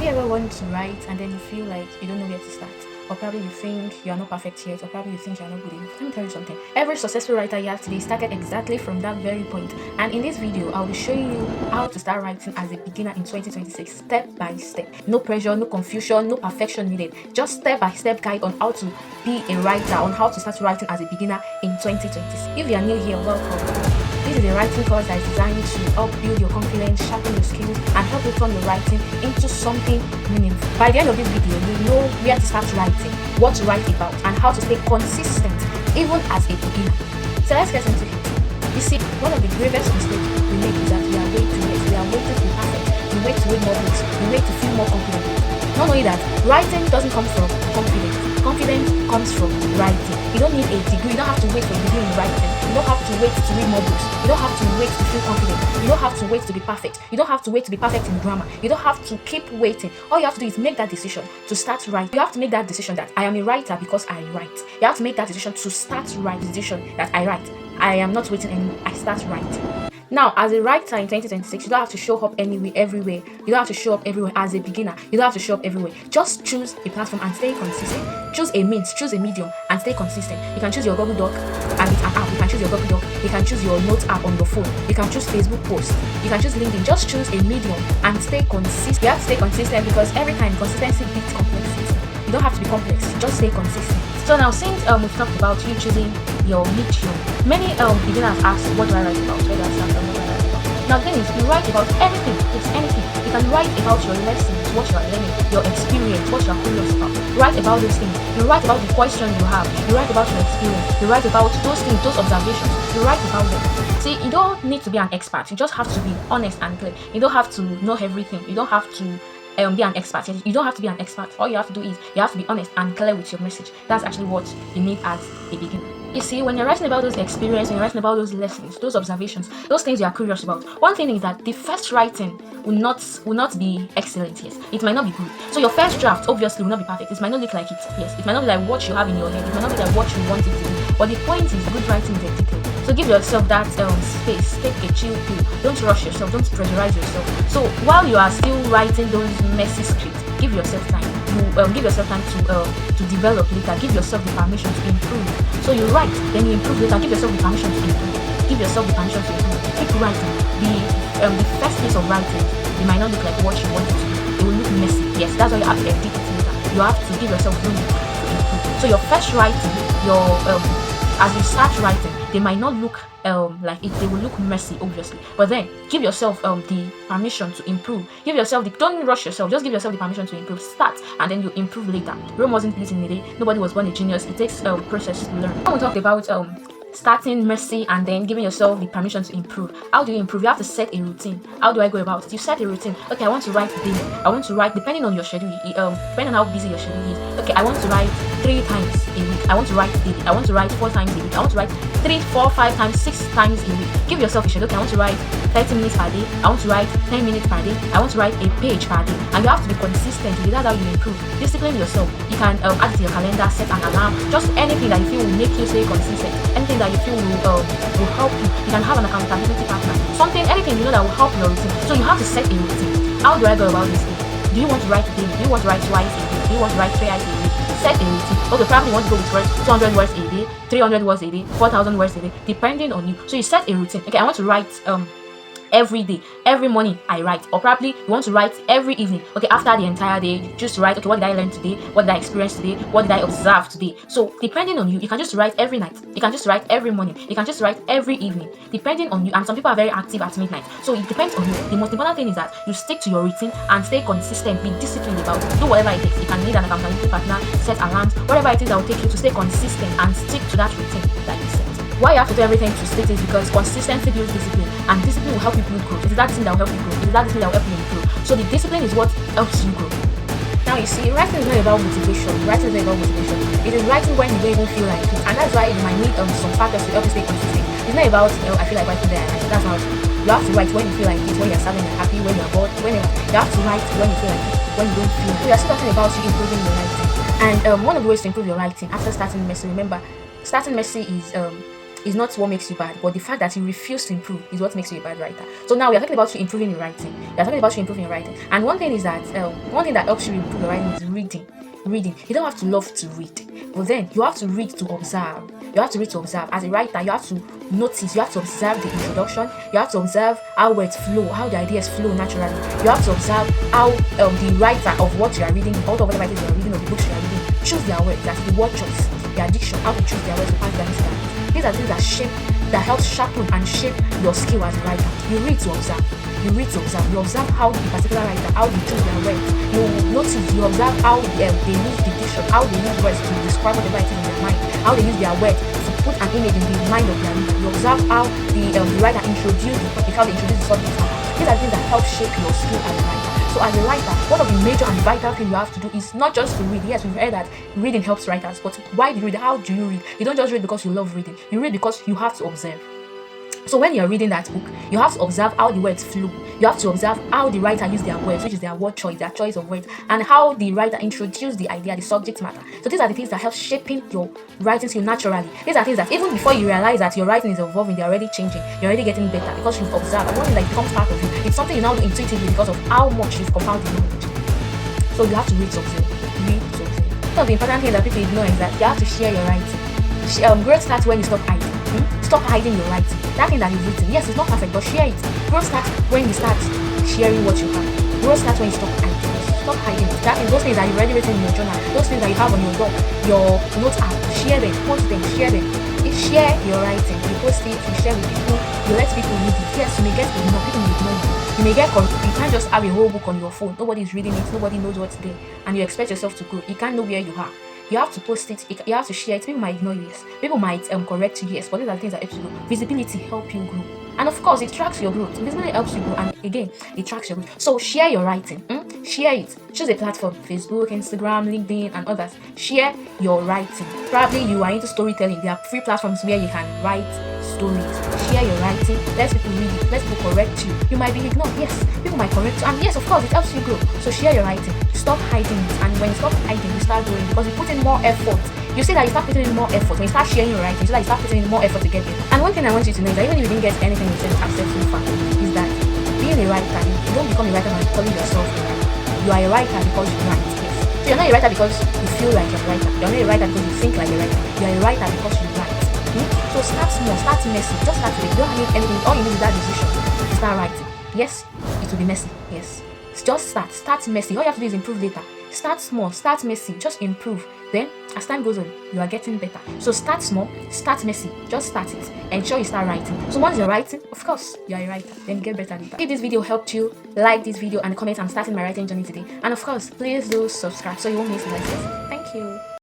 you ever want to write and then you feel like you don't know where to start? Or probably you think you are not perfect yet, or probably you think you are not good enough. Let me tell you something. Every successful writer you have today started exactly from that very point. And in this video, I'll be showing you how to start writing as a beginner in 2026, step by step. No pressure, no confusion, no perfection needed. Just step by step guide on how to be a writer, on how to start writing as a beginner in 2026. If you are new here, welcome. This is a writing course that is designed to help build your confidence, sharpen your skills, and help you turn your writing into something meaningful. By the end of this video, you know where to start writing, what to write about, and how to stay consistent even as a beginner. So let's get into it. You see, one of the gravest mistakes we make is that we are waiting to be perfect. We wait to read more books. We wait to feel more confident. Not only that, writing doesn't come from confidence. Confidence comes from writing. You don't need a degree. You don't have to wait for a degree in writing. You don't have to wait to read more books. You don't have to wait to feel confident. You don't have to wait to be perfect. You don't have to wait to be perfect in grammar. You don't have to keep waiting. All you have to do is make that decision to start writing. You have to make that decision that I am a writer because I write. You have to make that decision to start writing. Decision that I write. I am not waiting anymore. I start writing. Now, as a writer in 2026, you don't have to show up everywhere. You don't have to show up everywhere as a beginner. You don't have to show up everywhere. Just choose a platform and stay consistent. Choose a means, choose a medium and stay consistent. You can choose your Google Doc and it's an app. You can choose your Google Doc. You can choose your notes app on your phone. You can choose Facebook posts. You can choose LinkedIn. Just choose a medium and stay consistent. You have to stay consistent because every time consistency beats complexity. You don't have to be complex. Just stay consistent. So now, since we've talked about you choosing your medium, many beginners ask, what do I write about? Where do I start from? What do I write about? Now, the thing is, you write about everything. It's anything. You can write about your lessons, what you are learning, your experience, what you are curious about. Write about those things. You write about the questions you have. You write about your experience. You write about those things, those observations. You write about them. See, you don't need to be an expert. You just have to be honest and clear. You don't have to know everything. You don't have to be an expert. You don't have to be an expert. All you have to do is you have to be honest and clear with your message. That's actually what you need as a beginner. You see, when you're writing about those experiences, when you're writing about those lessons, those observations, those things you are curious about, one thing is that the first writing will not be excellent. Yes, it might not be good. So your first draft obviously will not be perfect. It might not look like it. Yes, it might not be like what you have in your head. It might not be like what you want it to be. But the point is, good writing is a detail. So give yourself that space. Take a chill pill. Don't rush yourself. Don't pressurize yourself. So while you are still writing those messy scripts, give yourself time. Give yourself time to develop later. Give yourself the permission to improve. So you write, then you improve later. Give yourself the permission to improve. Give yourself the permission to improve. Keep writing. The first piece of writing, it might not look like what you want it to be. It will look messy. Yes, that's why you have to edit it later. You have to give yourself room to improve. So your first writing, as you start writing, they might not look like it. They will look messy, obviously. But then give yourself the permission to improve. Don't rush yourself. Just give yourself the permission to improve. Start and then you improve later. Rome wasn't built in a day. Nobody was born a genius. It takes a process to learn. When we talked about starting messy and then giving yourself the permission to improve. How do you improve? You have to set a routine. How do I go about it? You set a routine. Okay, I want to write daily. I want to write depending on your schedule. Depending on how busy your schedule is. Okay, I want to write 3 times a week. I want to write daily. I want to write 4 times a week. I want to write 3, 4, 5 times, 6 times a week. Give yourself a schedule. Okay, I want to write 30 minutes per day. I want to write 10 minutes per day. I want to write a page per day. And you have to be consistent with that. How you improve. Discipline yourself. You can add it to your calendar, set an alarm. Just anything that you feel will make you stay consistent. Anything that you feel will help you. You can have an accountability partner. Anything that will help your routine. So you have to set a routine. How do I go about this thing? Do you want to write daily? Do you want to write twice a day? Do you want to write 3 times a week? Set a routine. Okay, probably you want to go with words, 200 words a day, 300 words a day, 4,000 words a day, depending on you. So you set a routine. Okay, I want to write every day, every morning I write, or probably you want to write every evening. Okay, after the entire day, you just write, okay, what did I learn today? What did I experience today? What did I observe today? So depending on you, you can just write every night. You can just write every morning. You can just write every evening, depending on you. And some people are very active at midnight. So it depends on you. The most important thing is that you stick to your routine and stay consistent. Be disciplined about it. Do whatever it takes. You can need an accountability partner, set alarms, whatever it is that will take you to stay consistent and stick to that routine that you set. Why you have to do everything to stick is because consistency builds discipline, and discipline will help you build growth. It is that thing that will help you grow. It is that thing that will help you improve. So the discipline is what helps you grow. Now you see, writing is not about motivation. Writing is not about motivation. It is writing when you don't even feel like it, and that's why you might need some factors to help you stay consistent. It's not about I feel like writing there. That's not. You have to write when you feel like it, when you're sad, when you're happy, when you're bored, whenever. You have to write when you feel like it, when you don't feel. So we are still talking about you improving your writing, and one of the ways to improve your writing after starting messy. Remember, starting messy is not what makes you bad, but the fact that you refuse to improve is what makes you a bad writer. So now we are talking about you improving your writing. We are talking about you improving your writing. And one thing is that one thing that helps you improve your writing is reading. Reading. You don't have to love to read, but then you have to read to observe. You have to read to observe. As a writer, you have to notice, you have to observe the introduction, you have to observe how words flow, how the ideas flow naturally. You have to observe how the writer of what you are reading, out of whatever it is you are reading, or the books you are reading, choose their words. That's the word choice, the addiction, how to choose their words to pass their message. These are things that shape, that help sharpen and shape your skill as a writer. You read to observe. You read to observe. You observe how the particular writer, how they choose their words. You notice, you observe how they use diction, how they use words to describe whatever it is in their mind, how they use their words to put an image in the mind of their reader. You observe how the writer introduces the topic, how they introduce the subject matter. These are things that help shape your skill as a writer. So as a writer, one of the major and vital things you have to do is not just to read. Yes, we've heard that reading helps writers, but why do you read? How do you read? You don't just read because you love reading. You read because you have to observe. So when you're reading that book, you have to observe how the words flow. You have to observe how the writer used their words, which is their word choice, their choice of words, and how the writer introduced the idea, the subject matter. So these are the things that help shaping your writing skill naturally. These are things that even before you realize that your writing is evolving, they're already changing, you're already getting better because you've observed. And one thing that becomes part of you, it's something you now do intuitively because of how much you've compounded knowledge. So you have to read to observe. Read to observe. One of the important things that people ignore is that you have to share your writing. Growth starts when you stop hiding. Stop hiding your writing. That thing that you've written, yes, it's not perfect, but share it. Growth starts when you start sharing what you have. Growth starts when you stop hiding. Stop hiding it. That is those things that you've already written in your journal, those things that you have on your doc, your notes app. Share them, post them, share them. Share your writing. You post it, you share with people, you let people read it. Yes, you may get ignored, people may ignore you. You may get you can't just have a whole book on your phone. Nobody is reading it, nobody knows what's there, and you expect yourself to grow. You can't know where you are. You have to post it, you have to share it. People might ignore you, yes. People might correct you, yes, but these are the things that help you grow. Visibility help you grow. And of course, it tracks your growth. Visibility helps you grow, and again, it tracks your growth. So share your writing. Share it. Choose a platform: Facebook, Instagram, LinkedIn, and others. Share your writing. Probably you are into storytelling. There are free platforms where you can write stories. Share your writing. Let people read it. Let people correct you. You might be ignored. Yes, people might correct you, and yes, of course, it helps you grow. So share your writing. Stop hiding it, and when you stop hiding, you start growing because you put in more effort. You see that you start putting in more effort when you start sharing your writing. You see that you start putting in more effort to get there. And one thing I want you to know is that even if you didn't get anything you said accept so far, is that being a writer, you don't become a writer by calling yourself a writer. You are a writer because you write. Yes. So you're not a writer because you feel like you're a writer. You're not a writer because you think like a writer. You're a writer because you write. So start small, start messy. Just start today. You don't need anything. All you need is that decision to start writing. Yes, it will be messy. Yes. Just start. Start messy. All you have to do is improve later. Start small, start messy, just improve. Then, as time goes on, you are getting better. So start small, start messy, just start it. Ensure you start writing. So once you're writing, of course, you are a writer. Then get better later. If this video helped you, like this video and comment. I'm starting my writing journey today. And of course, please do subscribe so you won't miss the next lesson. Thank you.